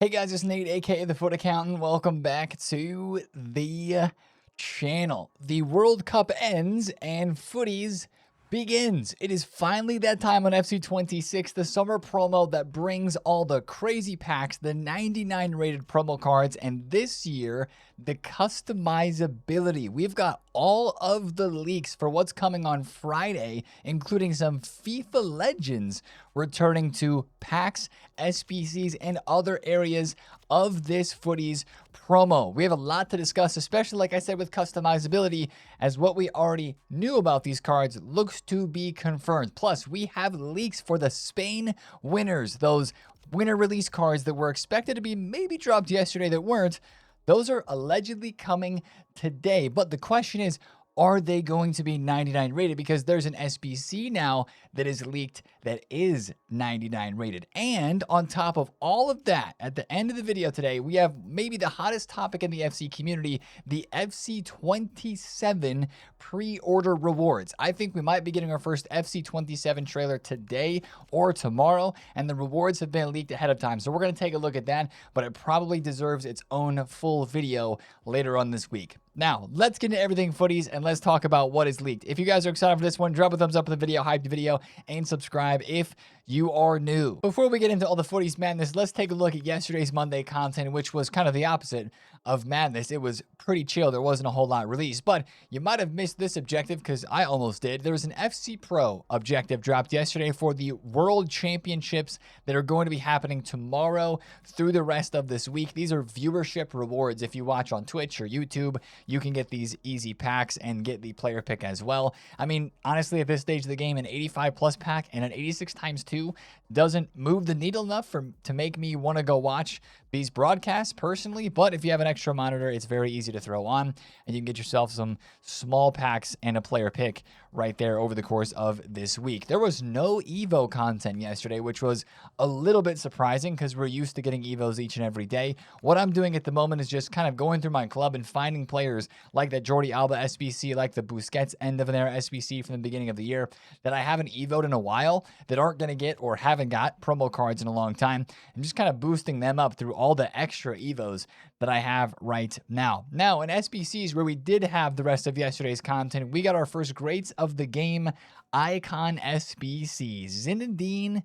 Hey guys, it's Nate, aka the Foot Accountant. Welcome back to the channel. The World Cup ends and Footies begins. It is finally that time on FC26, the summer promo that brings all the crazy packs, the 99 rated promo cards, and this year, the customizability. We've got all of the leaks for what's coming on Friday, including some FIFA Legends returning to packs, SBCs, and other areas of this Footies promo. We have a lot to discuss, especially, like I said, with customizability, as what we already knew about these cards looks to be confirmed. Plus, we have leaks for the Spain winners, those winner release cards that were expected to be maybe dropped yesterday that weren't. Those are allegedly coming today. But the question is, are they going to be 99 rated? Because there's an SBC now that is leaked that is 99 rated. And on top of all of that, at the end of the video today, we have maybe the hottest topic in the FC community, the FC27 pre-order rewards. I think we might be getting our first FC27 trailer today or tomorrow, and the rewards have been leaked ahead of time. So we're going to take a look at that, but it probably deserves its own full video later on this week. Now, let's get into everything Footies and let's talk about what is leaked. If you guys are excited for this one, drop a thumbs up in the video, hype the video, and subscribe if you are new. Before we get into all the Footies madness, let's take a look at yesterday's Monday content, which was kind of the opposite of madness. It was pretty chill. There wasn't a whole lot released, but you might have missed this objective because I almost did. There was an FC Pro objective dropped yesterday for the World Championships that are going to be happening tomorrow through the rest of this week. These are viewership rewards. If you watch on Twitch or YouTube, you can get these easy packs and get the player pick as well. I mean, honestly, at this stage of the game, an 85 plus pack and an 86 times 2 doesn't move the needle enough to make me want to go watch these broadcasts personally. But if you have an extra monitor, it's very easy to throw on and you can get yourself some small packs and a player pick right there over the course of this week. There was no Evo content yesterday, which was a little bit surprising because we're used to getting Evos each and every day. What I'm doing at the moment is just kind of going through my club and finding players like that Jordi Alba SBC, like the Busquets end of an era SBC from the beginning of the year that I haven't Evo'd in a while, that aren't going to get or haven't got promo cards in a long time, and just kind of boosting them up through all the extra Evos that I have right now. Now, in SBCs, where we did have the rest of yesterday's content, we got our first greats of the game icon SBCs. Zinedine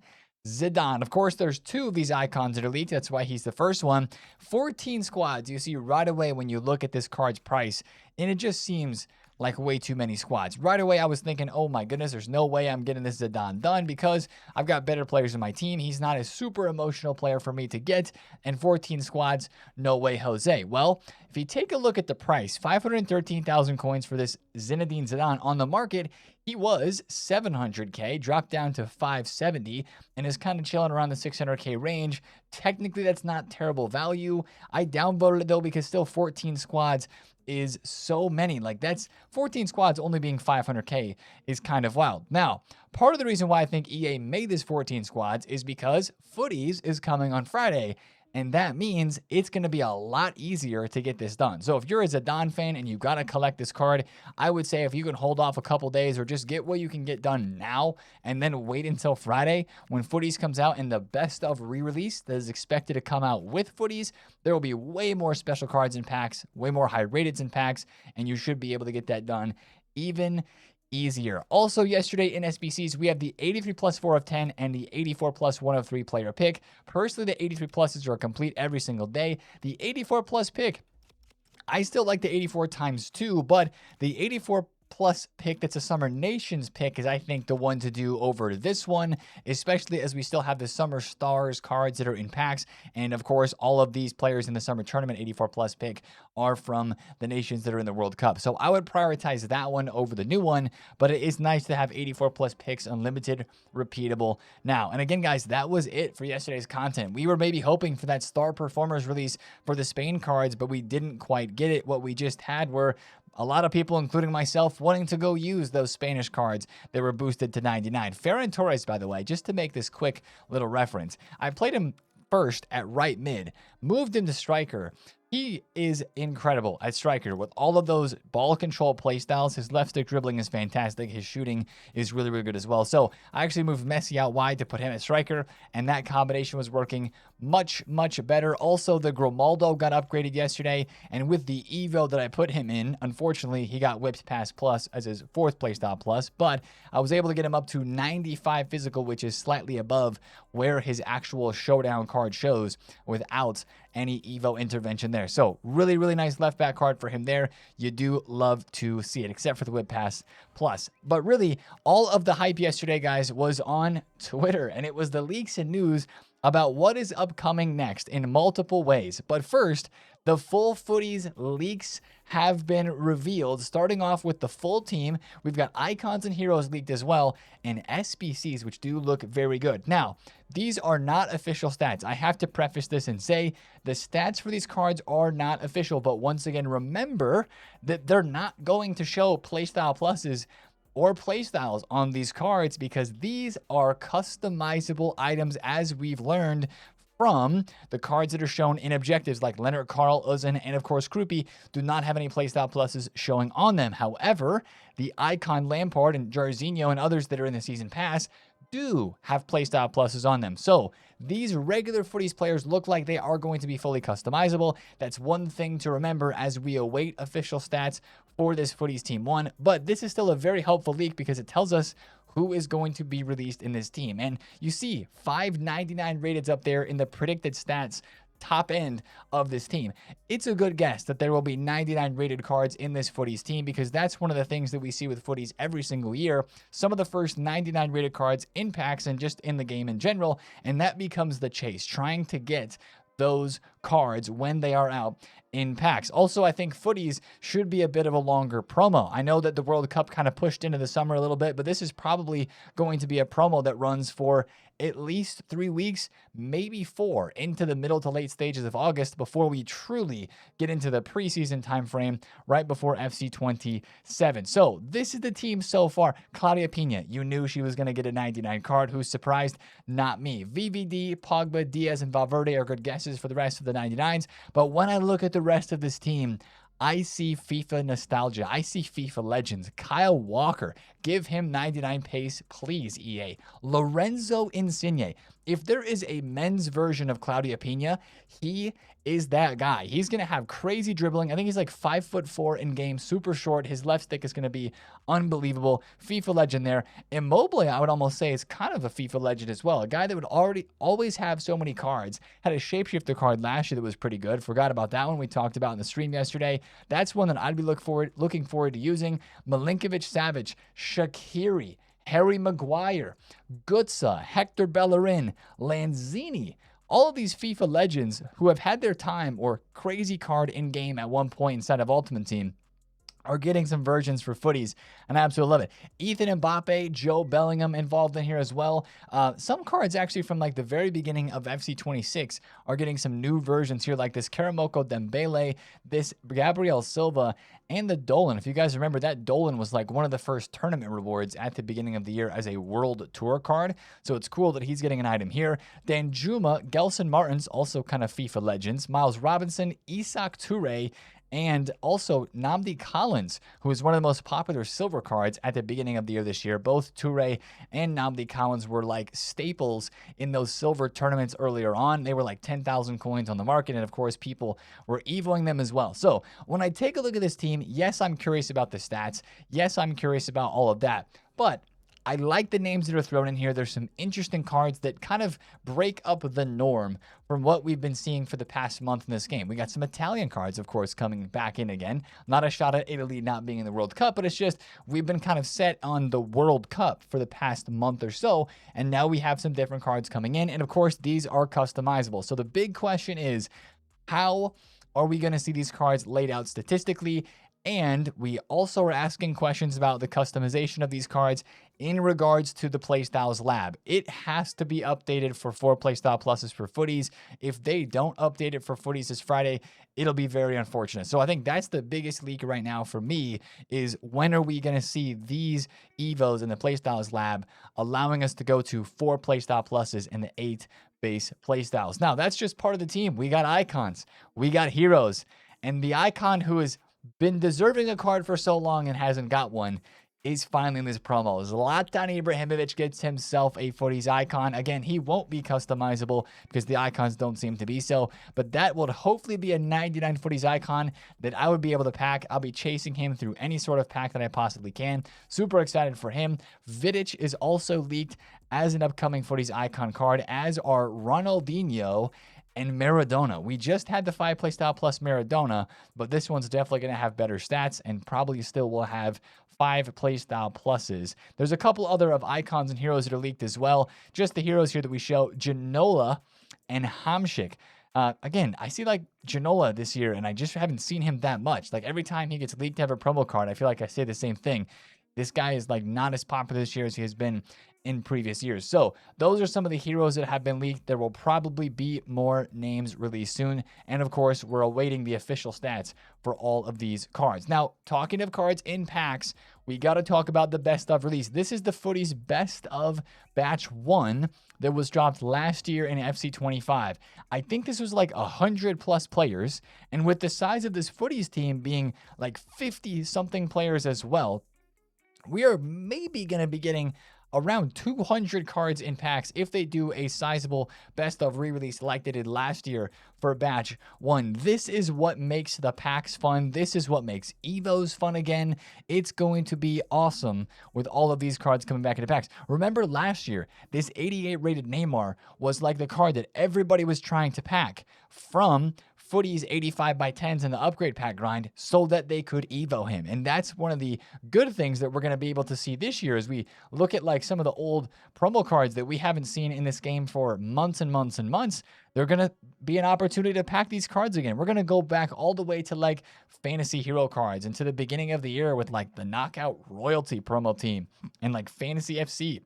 Zidane. Of course, there's two of these icons that are leaked. That's why he's the first one. 14 squads. You see right away when you look at this card's price, and it just seems like way too many squads. Right away, I was thinking, oh my goodness, there's no way I'm getting this Zidane done because I've got better players in my team. He's not a super emotional player for me to get, and 14 squads, no way, Jose. Well, if you take a look at the price, 513,000 coins for this Zinedine Zidane on the market, he was 700K, dropped down to 570, and is kind of chilling around the 600K range. Technically, that's not terrible value. I downvoted it though because still 14 squads is so many. Like, that's 14 squads only being 500K is kind of wild. Now, part of the reason why I think EA made this 14 squads is because Footies is coming on Friday. And that means it's going to be a lot easier to get this done. So if you're a Zidane fan and you got to collect this card, I would say if you can hold off a couple days or just get what you can get done now and then wait until Friday when Footies comes out in the best of re-release that is expected to come out with Footies, there will be way more special cards in packs, way more high rateds in packs, and you should be able to get that done even easier. Also, yesterday in SBCs, we have the 83 plus 4 of 10 and the 84 plus 1 of 3 player pick. Personally, the 83 pluses are complete every single day. The 84 plus pick, I still like the 84 times 2, but the 84 plus pick that's a Summer Nations pick is, I think, the one to do over this one, especially as we still have the Summer Stars cards that are in packs. And of course, all of these players in the Summer Tournament 84 plus pick are from the nations that are in the World Cup. So I would prioritize that one over the new one, but it is nice to have 84 plus picks, unlimited, repeatable now. And again, guys, that was it for yesterday's content. We were maybe hoping for that Star Performers release for the Spain cards, but we didn't quite get it. What we just had were a lot of people, including myself, wanting to go use those Spanish cards that were boosted to 99. Ferran Torres, by the way, just to make this quick little reference, I played him first at right mid, moved him to striker. He is incredible at striker with all of those ball control playstyles. His left stick dribbling is fantastic. His shooting is really, really good as well. So I actually moved Messi out wide to put him at striker, and that combination was working much better. Also, the Grimaldo got upgraded yesterday, and with the Evo that I put him in, unfortunately, he got whipped past plus as his 4th playstyle plus, but I was able to get him up to 95 physical, which is slightly above where his actual showdown card shows without any Evo intervention there. So really nice left back card for him there. You do love to see it, except for the whip pass plus. But really, all of the hype yesterday, guys, was on Twitter, and it was the leaks and news about what is upcoming next in multiple ways. But first, the full Footies leaks have been revealed, starting off with the full team. We've got icons and heroes leaked as well, and SBCs, which do look very good. Now, these are not official stats. I have to preface this and say the stats for these cards are not official, but once again, remember that they're not going to show playstyle pluses or playstyles on these cards because these are customizable items, as we've learned from the cards that are shown in objectives like Leonard, Carl, Uzun, and of course Krupi do not have any playstyle pluses showing on them. However, the icon Lampard and Jarzinho and others that are in the season pass do have playstyle pluses on them. So these regular Footies players look like they are going to be fully customizable. That's one thing to remember as we await official stats for this Footies Team 1. But this is still a very helpful leak because it tells us who is going to be released in this team. And you see 599 rated up there in the predicted stats top end of this team. It's a good guess that there will be 99 rated cards in this Footies team because that's one of the things that we see with Footies every single year. Some of the first 99 rated cards in packs and just in the game in general, and that becomes the chase, trying to get those cards when they are out in packs. Also, I think Footies should be a bit of a longer promo. I know that the World Cup kind of pushed into the summer a little bit, but this is probably going to be a promo that runs for at least 3 weeks, maybe 4, into the middle to late stages of August before we truly get into the preseason time frame right before FC 27. So this is the team so far. Claudia Pina, you knew she was going to get a 99 card. Who's surprised? Not me. VVD, Pogba, Diaz, and Valverde are good guesses for the rest of the 99s. But when I look at the rest of this team, I see FIFA nostalgia. I see FIFA legends. Kyle Walker, give him 99 pace, please, EA. Lorenzo Insigne. If there is a men's version of Claudia Pina, he is that guy. He's going to have crazy dribbling. I think he's like 5'4" in game, super short. His left stick is going to be unbelievable. FIFA legend there. Immobile, I would almost say, is kind of a FIFA legend as well. A guy that would always have so many cards. Had a shapeshifter card last year that was pretty good. Forgot about that one we talked about in the stream yesterday. That's one that I'd be looking forward to using. Milinkovic-Savic, Shaqiri, Harry Maguire, Gutsa, Hector Bellerin, Lanzini. All of these FIFA legends who have had their time or crazy card in game at one point inside of Ultimate Team are getting some versions for Footies, and I absolutely love it. Ethan Mbappe, Joe Bellingham involved in here as well. Some cards actually from like the very beginning of FC 26 are getting some new versions here, like this Karamoko Dembele, this Gabriel Silva, and the Dolan. If you guys remember, that Dolan was like one of the first tournament rewards at the beginning of the year as a World Tour card, so it's cool that he's getting an item here. Danjuma, Gelson Martins, also kind of FIFA legends. Miles Robinson, Isak Toure, and also Nnamdi Collins, who is one of the most popular silver cards at the beginning of the year this year. Both Toure and Nnamdi Collins were like staples in those silver tournaments earlier on. They were like 10,000 coins on the market, and of course, people were evoing them as well. So when I take a look at this team, yes, I'm curious about the stats. Yes, I'm curious about all of that. But I like the names that are thrown in here. There's some interesting cards that kind of break up the norm from what we've been seeing for the past month in this game. We got some Italian cards, of course, coming back in again. Not a shot at Italy not being in the World Cup, but it's just we've been kind of set on the World Cup for the past month or so, and now we have some different cards coming in, and of course, these are customizable. So the big question is, how are we going to see these cards laid out statistically? And we also are asking questions about the customization of these cards in regards to the Playstyles Lab. It has to be updated for 4 Playstyle Pluses for Footies. If they don't update it for Footies this Friday, it'll be very unfortunate. So I think that's the biggest leak right now for me, is when are we going to see these Evos in the Playstyles Lab allowing us to go to 4 Playstyle Pluses and the 8 base Playstyles. Now, that's just part of the team. We got icons. We got heroes. And the icon who has been deserving a card for so long and hasn't got one is finally in this promo. Zlatan Ibrahimovic gets himself a Footies icon. Again, he won't be customizable because the icons don't seem to be so, but that will hopefully be a 99 Footies icon that I would be able to pack. I'll be chasing him through any sort of pack that I possibly can. Super excited for him. Vidic is also leaked as an upcoming Footies icon card, as are Ronaldinho and Maradona. We just had the 5 playstyle plus Maradona, but this one's definitely going to have better stats and probably still will have 5 playstyle pluses. There's a couple other of icons and heroes that are leaked as well. Just the heroes here that we show, Ginola and Hamsik. Again, I see like Ginola this year, and I just haven't seen him that much. Like every time he gets leaked to have a promo card, I feel like I say the same thing. This guy is like not as popular this year as he has been in previous years. So those are some of the heroes that have been leaked. There will probably be more names released soon. And of course, we're awaiting the official stats for all of these cards. Now, talking of cards in packs, we got to talk about the best of release. This is the Footies best of batch 1 that was dropped last year in FC25. I think this was like 100 plus players. And with the size of this Footies team being like 50 something players as well, we are maybe going to be getting around 200 cards in packs if they do a sizable best of re-release like they did last year for batch 1. This is what makes the packs fun. This is what makes Evos fun again. It's going to be awesome with all of these cards coming back into packs. Remember last year, this 88 rated Neymar was like the card that everybody was trying to pack from Footies 85 by 10s in the upgrade pack grind so that they could Evo him. And that's one of the good things that we're going to be able to see this year as we look at like some of the old promo cards that we haven't seen in this game for months and months and months. They're going to be an opportunity to pack these cards again. We're going to go back all the way to like fantasy hero cards and to the beginning of the year with like the Knockout Royalty promo team and like Fantasy FC.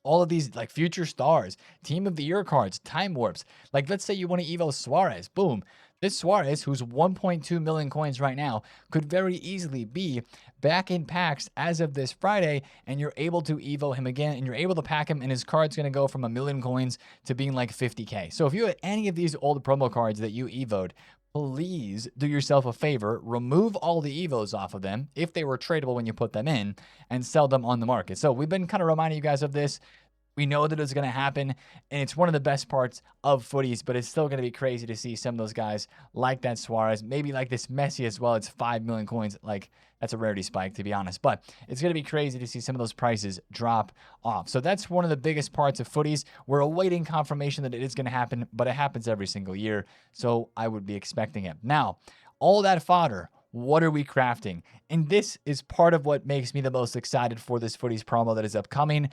All of these like future stars, team of the year cards, time warps. Like let's say you want to Evo Suarez. Boom. This Suarez, who's 1.2 million coins right now, could very easily be back in packs as of this Friday, and you're able to Evo him again, and you're able to pack him, and his card's going to go from 1 million coins to being like 50K. So if you have any of these old promo cards that you Evo'd, please do yourself a favor, remove all the Evos off of them if they were tradable when you put them in, and sell them on the market. So we've been kind of reminding you guys of this. We know that it's going to happen, and it's one of the best parts of Footies, but it's still going to be crazy to see some of those guys like that Suarez, maybe like this Messi as well. It's 5 million coins. Like, that's a rarity spike, to be honest, but it's going to be crazy to see some of those prices drop off. So that's one of the biggest parts of Footies. We're awaiting confirmation that it is going to happen, but it happens every single year, so I would be expecting it. Now, all that fodder, what are we crafting? And this is part of what makes me the most excited for this Footies promo that is upcoming.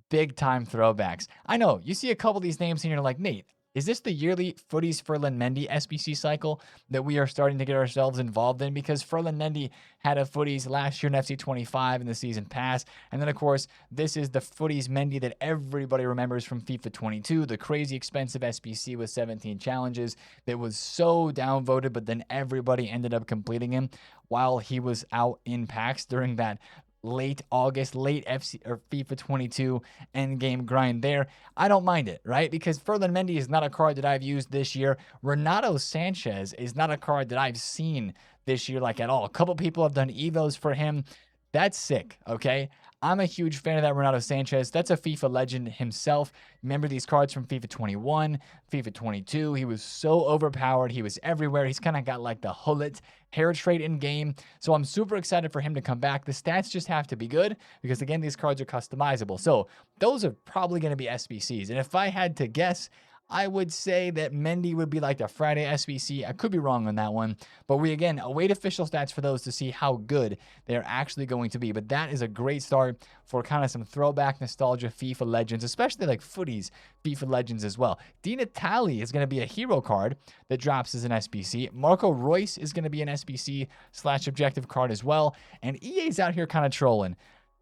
Big time throwbacks. I know you see a couple of these names and you're like, Nate, is this the yearly Footies Ferland Mendy SBC cycle that we are starting to get ourselves involved in? Because Ferland Mendy had a Footies last year in FC25 in the season pass. And then, of course, this is the Footies Mendy that everybody remembers from FIFA 22, the crazy expensive SBC with 17 challenges that was so downvoted, but then everybody ended up completing him while he was out in packs during that late August, late FC or FIFA 22 endgame grind there. I don't mind it, right? Because Ferland Mendy is not a card that I've used this year. Renato Sanchez is not a card that I've seen this year like at all. A couple people have done Evos for him. That's sick, okay? I'm a huge fan of that Renato Sanchez. That's a FIFA legend himself. Remember these cards from FIFA 21, FIFA 22. He was so overpowered. He was everywhere. He's kind of got like the Hullet hair trait in game. So I'm super excited for him to come back. The stats just have to be good because, again, these cards are customizable. So those are probably going to be SBCs. And if I had to guess, I would say that Mendy would be like the Friday SBC. I could be wrong on that one. But we, again, await official stats for those to see how good they're actually going to be. But that is a great start for kind of some throwback nostalgia FIFA legends, especially like Footies FIFA legends as well. Di Natale is going to be a hero card that drops as an SBC. Marco Reus is going to be an SBC/objective card as well. And EA's out here kind of trolling.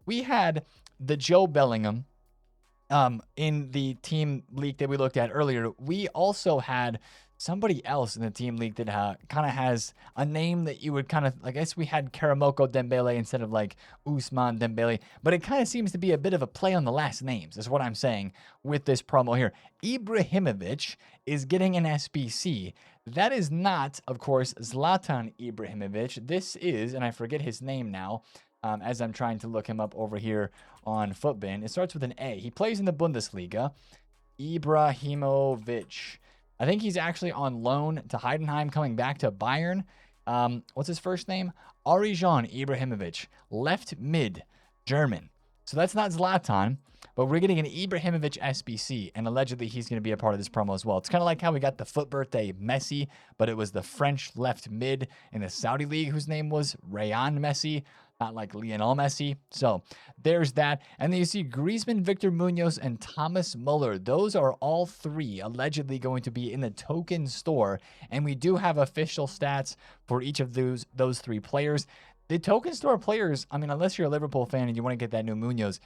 We had the Joe Bellingham in the team leak that we looked at earlier. We also had somebody else in the team leak that kind of has a name that you would kind of, I guess we had Karamoko Dembele instead of like Ousmane Dembele, but it kind of seems to be a bit of a play on the last names is what I'm saying with this promo here. Ibrahimovic is getting an SBC. That is not, of course, Zlatan Ibrahimovic. This is, and I forget his name now, as I'm trying to look him up over here on Footbin. It starts with an A. He plays in the Bundesliga. Ibrahimovic. I think he's actually on loan to Heidenheim, coming back to Bayern. What's his first name? Arijan Ibrahimovic. Left mid. German. So that's not Zlatan, but we're getting an Ibrahimovic SBC, and allegedly he's going to be a part of this promo as well. It's kind of like how we got the foot birthday Messi, but it was the French left mid in the Saudi league whose name was Rayan Messi, not like Lionel Messi. So there's that. And then you see Griezmann, Victor Munoz, and Thomas Muller. Those are all three allegedly going to be in the token store, and we do have official stats for each of those three players. The token store players, I mean, unless you're a Liverpool fan and you want to get that new Munoz,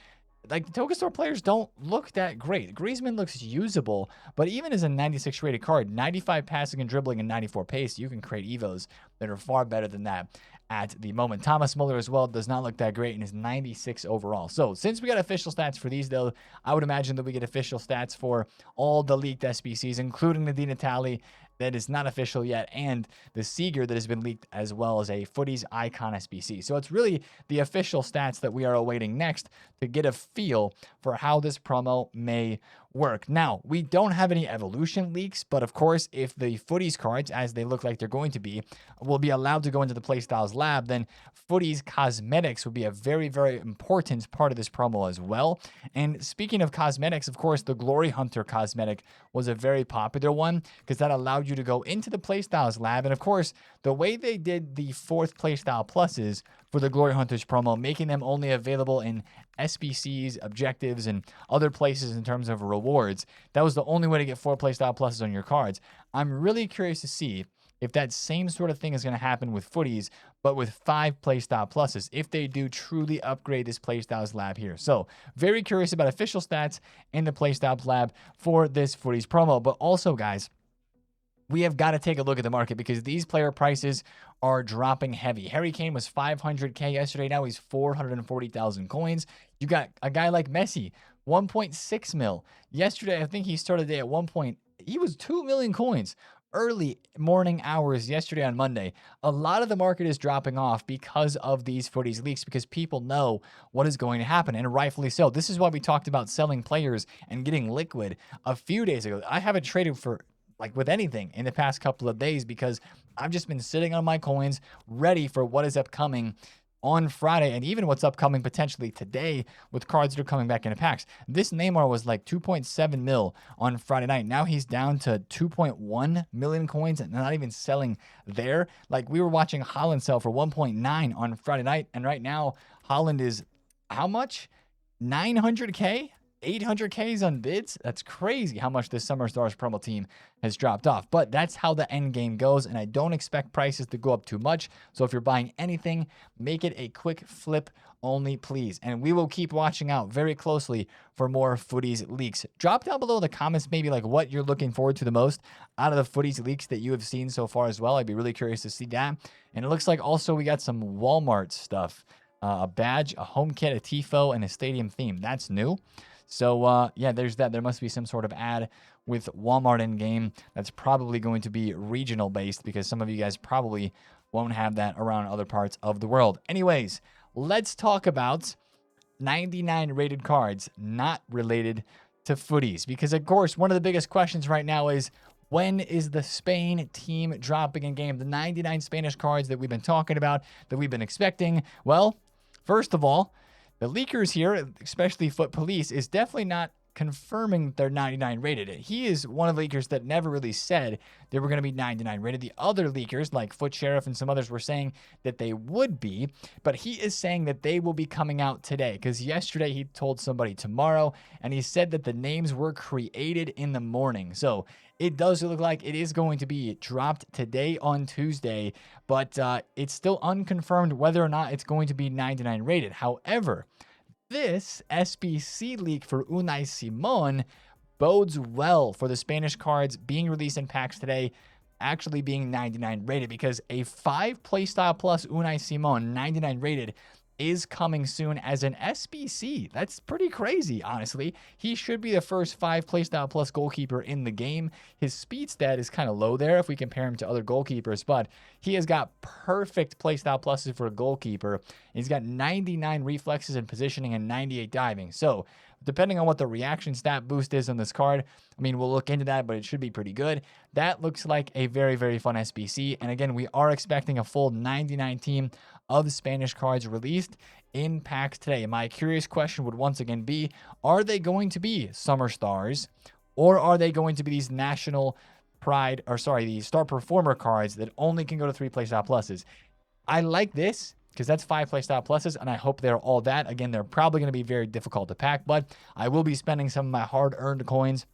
like the token store players don't look that great. Griezmann looks usable, but even as a 96 rated card, 95 passing and dribbling and 94 pace, you can create evos that are far better than that at the moment. Thomas Muller as well does not look that great and is 96 overall. So since we got official stats for these, though, I would imagine that we get official stats for all the leaked SBCs, including the Di Natale that is not official yet, and the Seeger that has been leaked, as well as a Footies Icon SBC. So it's really the official stats that we are awaiting next to get a feel for how this promo may work. Now, we don't have any evolution leaks, but of course, if the Footies cards, as they look like they're going to be, will be allowed to go into the Playstyles lab, then Footies cosmetics would be a very, very important part of this promo as well. And speaking of cosmetics, of course, the Glory Hunter cosmetic was a very popular one because that allowed you to go into the Playstyles lab. And of course, the way they did the 4th Playstyle Pluses for the Glory Hunters promo, making them only available in SBCs, objectives, and other places in terms of rewards, that was the only way to get 4 Playstyle Pluses on your cards. I'm really curious to see if that same sort of thing is going to happen with Footies, but with 5 Playstyle Pluses, if they do truly upgrade this Playstyles lab here. So very curious about official stats in the Playstyles lab for this Footies promo. But also, guys, we have got to take a look at the market because these player prices are dropping heavy. Harry Kane was 500K yesterday. Now he's 440,000 coins. You got a guy like Messi, 1.6 mil. Yesterday, I think he started the day at he was 2 million coins. Early morning hours yesterday on Monday. A lot of the market is dropping off because of these Footies leaks, because people know what is going to happen, and rightfully so. This is why we talked about selling players and getting liquid a few days ago. I haven't traded for with anything in the past couple of days because I've just been sitting on my coins ready for what is upcoming on Friday, and even what's upcoming potentially today with cards that are coming back into packs. This Neymar was like 2.7 mil on Friday night. Now he's down to 2.1 million coins and not even selling there. Like, we were watching Haaland sell for 1.9 on Friday night, and right now Haaland is how much? 900K? 800Ks on bids? That's crazy how much this Summer Stars promo team has dropped off. But that's how the end game goes, and I don't expect prices to go up too much. So if you're buying anything, make it a quick flip only, please. And we will keep watching out very closely for more Footies leaks. Drop down below in the comments maybe like what you're looking forward to the most out of the Footies leaks that you have seen so far as well. I'd be really curious to see that. And it looks like also we got some Walmart stuff. A badge, a home kit, a TIFO, and a stadium theme. That's new. So, yeah, there's that. There must be some sort of ad with Walmart in-game that's probably going to be regional-based because some of you guys probably won't have that around other parts of the world. Anyways, let's talk about 99 rated cards not related to Footies because, of course, one of the biggest questions right now is, when is the Spain team dropping in game? The 99 Spanish cards that we've been talking about, that we've been expecting. Well, first of all, the leakers here, especially Foot Police, is definitely not confirming they're 99 rated. He is one of the leakers that never really said they were going to be 99 rated. The other leakers, like Foot Sheriff and some others, were saying that they would be, but he is saying that they will be coming out today because yesterday he told somebody tomorrow, and he said that the names were created in the morning. So it does look like it is going to be dropped today on Tuesday, but it's still unconfirmed whether or not it's going to be 99 rated. However, this SBC leak for Unai Simon bodes well for the Spanish cards being released in packs today actually being 99 rated, because a 5 Playstyle Plus Unai Simon 99 rated is coming soon as an SBC. That's pretty crazy, honestly. He should be the first 5 playstyle plus goalkeeper in the game. His speed stat is kind of low there if we compare him to other goalkeepers, but he has got perfect playstyle pluses for a goalkeeper. He's got 99 reflexes and positioning and 98 diving. So depending on what the reaction stat boost is on this card, I mean, we'll look into that, but it should be pretty good. That looks like a very, very fun SBC. And again, we are expecting a full 99 team of Spanish cards released in packs today. My curious question would once again be, are they going to be Summer Stars, or are they going to be these national pride, or sorry, the star performer cards that only can go to 3 playstyle pluses? I like this because that's 5 playstyle pluses, and I hope they're all that. Again, they're probably going to be very difficult to pack, but I will be spending some of my hard-earned coins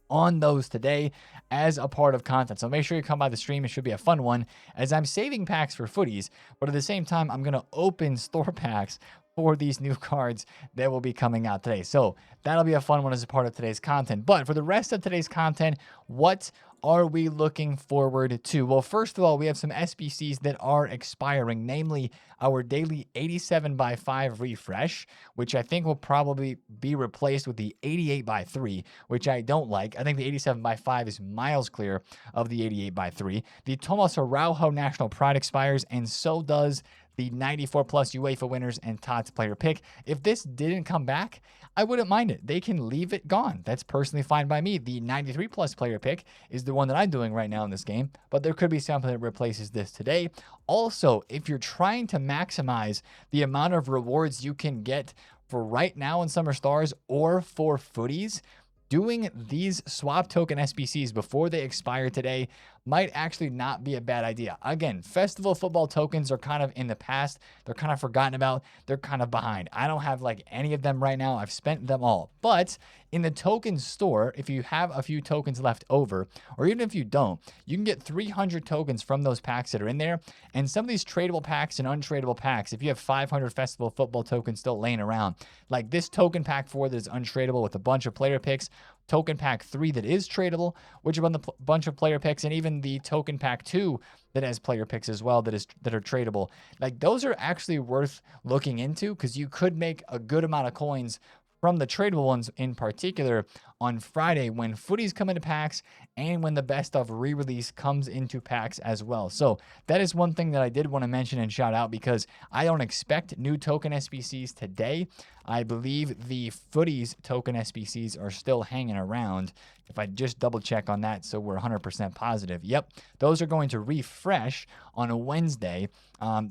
on those today as a part of content. So make sure you come by the stream. It should be a fun one as I'm saving packs for footies, but at the same time, I'm going to open store packs for these new cards that will be coming out today. So that'll be a fun one as a part of today's content. But for the rest of today's content, what are we looking forward to? Well, first of all, we have some SBCs that are expiring, namely our daily 87x5 refresh, which I think will probably be replaced with the 88x3, which I don't like. I think the 87x5 is miles clear of the 88x3. The Tomas Araujo National Pride expires, and so does the 94 plus UEFA winners and Tots player pick. If this didn't come back, I wouldn't mind it. They can leave it gone. That's personally fine by me. The 93 plus player pick is the one that I'm doing right now in this game, but there could be something that replaces this today. Also, if you're trying to maximize the amount of rewards you can get for right now in Summer Stars or for footies, doing these swap token SBCs before they expire today might actually not be a bad idea. Again, festival football tokens are kind of in the past. They're kind of forgotten about. They're kind of behind. I don't have like any of them right now. I've spent them all. But in the token store, if you have a few tokens left over, or even if you don't, you can get 300 tokens from those packs that are in there. And some of these tradable packs and untradeable packs, if you have 500 festival football tokens still laying around, like this token pack 4 that is untradeable with a bunch of player picks, token pack 3 that is tradable, which are a bunch of player picks, and even the token pack 2 that has player picks as well that are tradable. Like those are actually worth looking into because you could make a good amount of coins from the tradable ones in particular on Friday when footies come into packs and when the best of re-release comes into packs as well. So that is one thing that I did want to mention and shout out because I don't expect new token SBCs today. I believe the footies token SBCs are still hanging around. If I just double check on that so we're 100% positive. Yep, those are going to refresh on a Wednesday.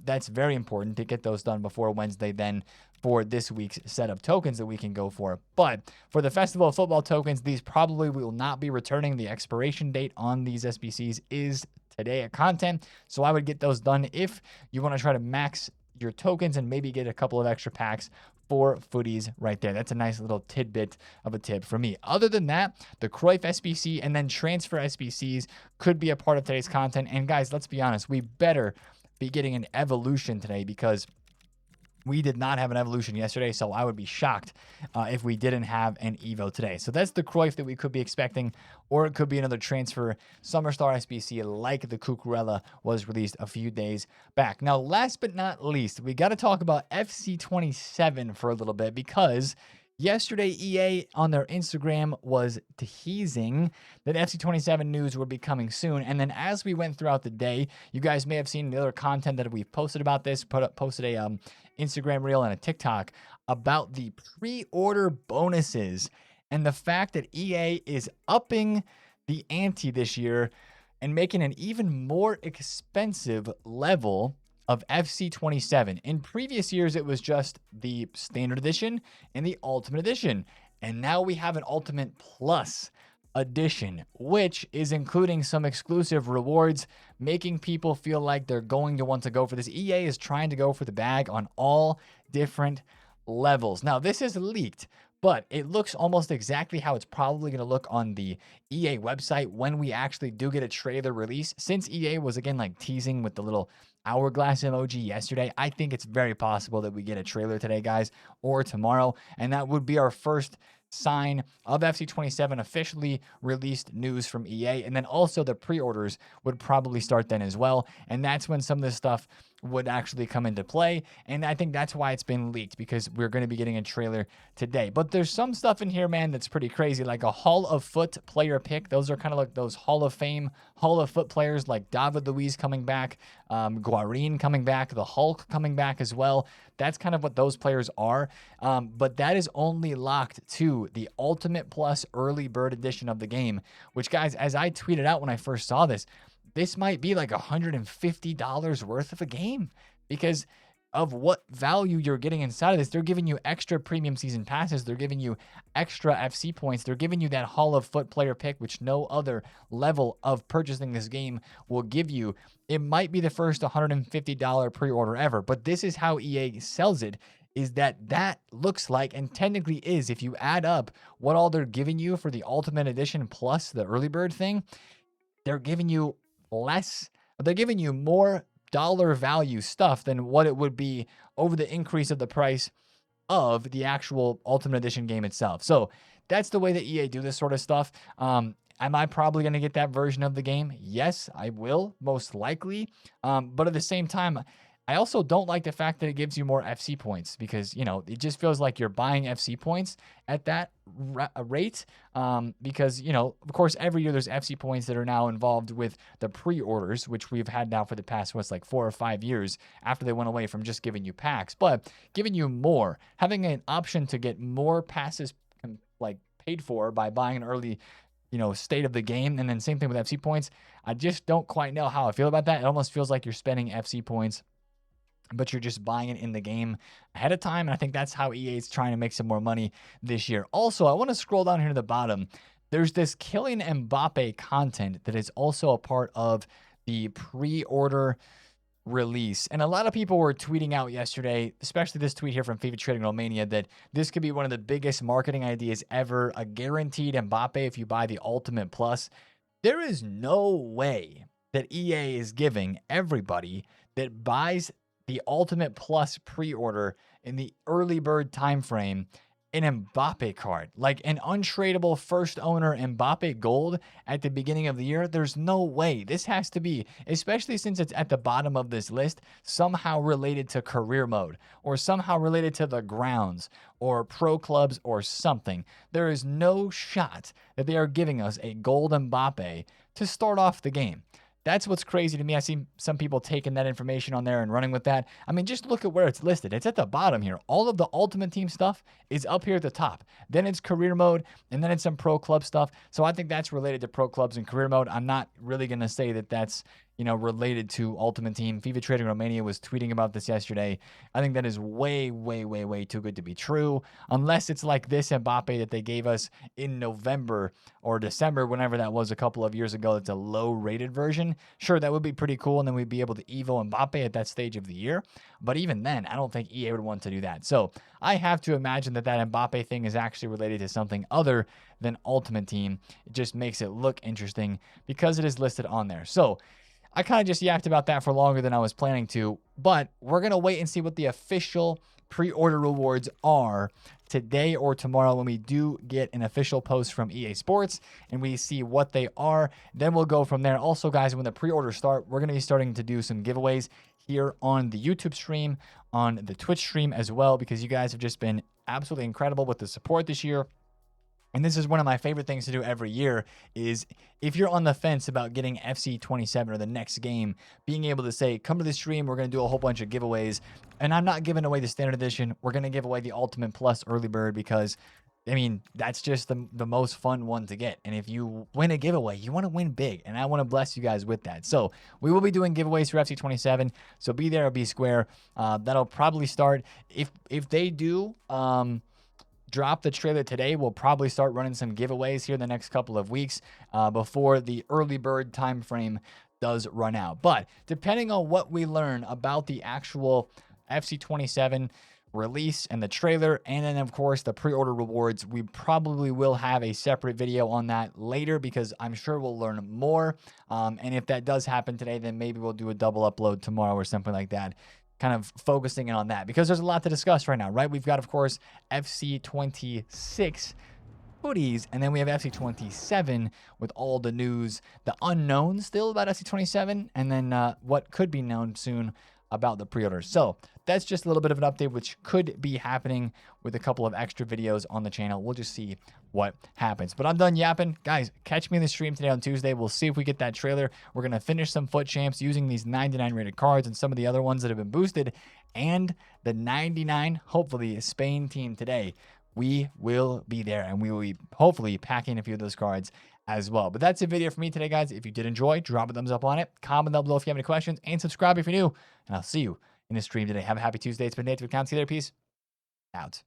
That's very important to get those done before Wednesday then for this week's set of tokens that we can go for. But for the Festival of Football tokens, these probably will not be returning. The expiration date on these SBCs is today at content. So I would get those done if you want to try to max your tokens and maybe get a couple of extra packs for footies right there. That's a nice little tidbit of a tip for me. Other than that, the Cruyff SBC and then transfer SBCs could be a part of today's content. And guys, let's be honest, we better be getting an evolution today because we did not have an evolution yesterday, so I would be shocked if we didn't have an Evo today. So that's the Cruyff that we could be expecting, or it could be another transfer Summer Star SBC like the Cucurella was released a few days back. Now, last but not least, we got to talk about FC27 for a little bit because yesterday, EA on their Instagram was teasing that FC27 news would be coming soon. And then as we went throughout the day, you guys may have seen the other content that we've posted about this, posted a Instagram reel and a TikTok about the pre-order bonuses and the fact that EA is upping the ante this year and making an even more expensive level of FC27. In previous years, it was just the standard edition and the ultimate edition. And now we have an ultimate plus edition, which is including some exclusive rewards, making people feel like they're going to want to go for this. EA is trying to go for the bag on all different levels. Now, this is leaked, but it looks almost exactly how it's probably going to look on the EA website when we actually do get a trailer release. Since EA was, again, like teasing with the little hourglass emoji yesterday, I think it's very possible that we get a trailer today, guys, or tomorrow, and that would be our first sign of FC27 officially released news from EA. And then also the pre-orders would probably start then as well. And that's when some of this stuff would actually come into play. And I think that's why it's been leaked, because we're going to be getting a trailer today. But there's some stuff in here, man, that's pretty crazy, like a Hall of Foot player pick. Those are kind of like those Hall of Fame, Hall of Foot players, like David Luiz coming back, Guarin coming back, the Hulk coming back as well. That's kind of what those players are. But that is only locked to the Ultimate Plus Early Bird Edition of the game, which, guys, as I tweeted out when I first saw this, this might be like $150 worth of a game, because of what value you're getting inside of this. They're giving you extra premium season passes. They're giving you extra FC points. They're giving you that Hall of Foot player pick, which no other level of purchasing this game will give you. It might be the first $150 pre-order ever, but this is how EA sells it, is that looks like, and technically is, if you add up what all they're giving you for the Ultimate Edition plus the early bird thing, they're giving you less, they're giving you more dollar value stuff than what it would be over the increase of the price of the actual Ultimate Edition game itself. So that's the way that EA do this sort of stuff. Am I probably going to get that version of the game? Yes, I will, most likely. But at the same time, I also don't like the fact that it gives you more FC points, because, you know, it just feels like you're buying FC points at that rate. Because, you know, of course, every year there's FC points that are now involved with the pre-orders, which we've had now for the past, like 4 or 5 years after they went away from just giving you packs, but giving you more, having an option to get more passes like paid for by buying an early, you know, state of the game. And then same thing with FC points. I just don't quite know how I feel about that. It almost feels like you're spending FC points, but you're just buying it in the game ahead of time. And I think that's how EA is trying to make some more money this year. Also, I want to scroll down here to the bottom. There's this Killing Mbappe content that is also a part of the pre-order release. And a lot of people were tweeting out yesterday, especially this tweet here from FIFA Trading Romania, that this could be one of the biggest marketing ideas ever, a guaranteed Mbappe if you buy the Ultimate Plus. There is no way that EA is giving everybody that buys the Ultimate Plus pre-order in the early bird time frame an Mbappe card, like an untradeable first owner Mbappe gold at the beginning of the year. There's no way. This has to be, especially since it's at the bottom of this list, somehow related to career mode, or somehow related to the grounds or pro clubs or something. There is no shot that they are giving us a gold Mbappe to start off the game. That's what's crazy to me. I see some people taking that information on there and running with that. I mean, just look at where it's listed. It's at the bottom here. All of the Ultimate Team stuff is up here at the top. Then it's career mode, and then it's some pro club stuff. So I think that's related to pro clubs and career mode. I'm not really going to say that that's, you know, related to Ultimate Team. FIFA Trading Romania was tweeting about this yesterday. I think that is way, way, way, way too good to be true. Unless it's like this Mbappe that they gave us in November or December, whenever that was a couple of years ago. It's a low-rated version. Sure, that would be pretty cool, and then we'd be able to Evo Mbappe at that stage of the year. But even then, I don't think EA would want to do that. So I have to imagine that that Mbappe thing is actually related to something other than Ultimate Team. It just makes it look interesting because it is listed on there. So I kind of just yapped about that for longer than I was planning to, but we're going to wait and see what the official pre-order rewards are today or tomorrow when we do get an official post from EA Sports and we see what they are. Then we'll go from there. Also, guys, when the pre-orders start, we're going to be starting to do some giveaways here on the YouTube stream, on the Twitch stream as well, because you guys have just been absolutely incredible with the support this year. And this is one of my favorite things to do every year, is if you're on the fence about getting FC 27 or the next game, being able to say, come to the stream, we're going to do a whole bunch of giveaways. And I'm not giving away the standard edition. We're going to give away the Ultimate Plus early bird because, I mean, that's just the most fun one to get. And if you win a giveaway, you want to win big. And I want to bless you guys with that. So we will be doing giveaways for FC 27. So be there or be square. That'll probably start. If they do drop the trailer today, we'll probably start running some giveaways here in the next couple of weeks before the early bird time frame does run out. But depending on what we learn about the actual FC 27 release and the trailer, and then of course the pre-order rewards, we probably will have a separate video on that later, because I'm sure we'll learn more. And if that does happen today, then maybe we'll do a double upload tomorrow or something like that, kind of focusing in on that, because there's a lot to discuss right now, right? We've got, of course, FC 26 Footies, and then we have FC 27 with all the news, the unknown still about FC 27, and then what could be known soon about the pre-orders. So that's just a little bit of an update, which could be happening with a couple of extra videos on the channel. We'll just see what happens. But I'm done yapping. Guys, catch me in the stream today on Tuesday. We'll see if we get that trailer. We're going to finish some FUT champs using these 99 rated cards and some of the other ones that have been boosted. And the 99, hopefully, Spain team today. We will be there, and we will be hopefully packing a few of those cards as well. But that's the video for me today, guys. If you did enjoy, drop a thumbs up on it. Comment down below if you have any questions, and subscribe if you're new. And I'll see you in the stream today. Have a happy Tuesday. It's been TheFutAccountant. See you there. Peace out.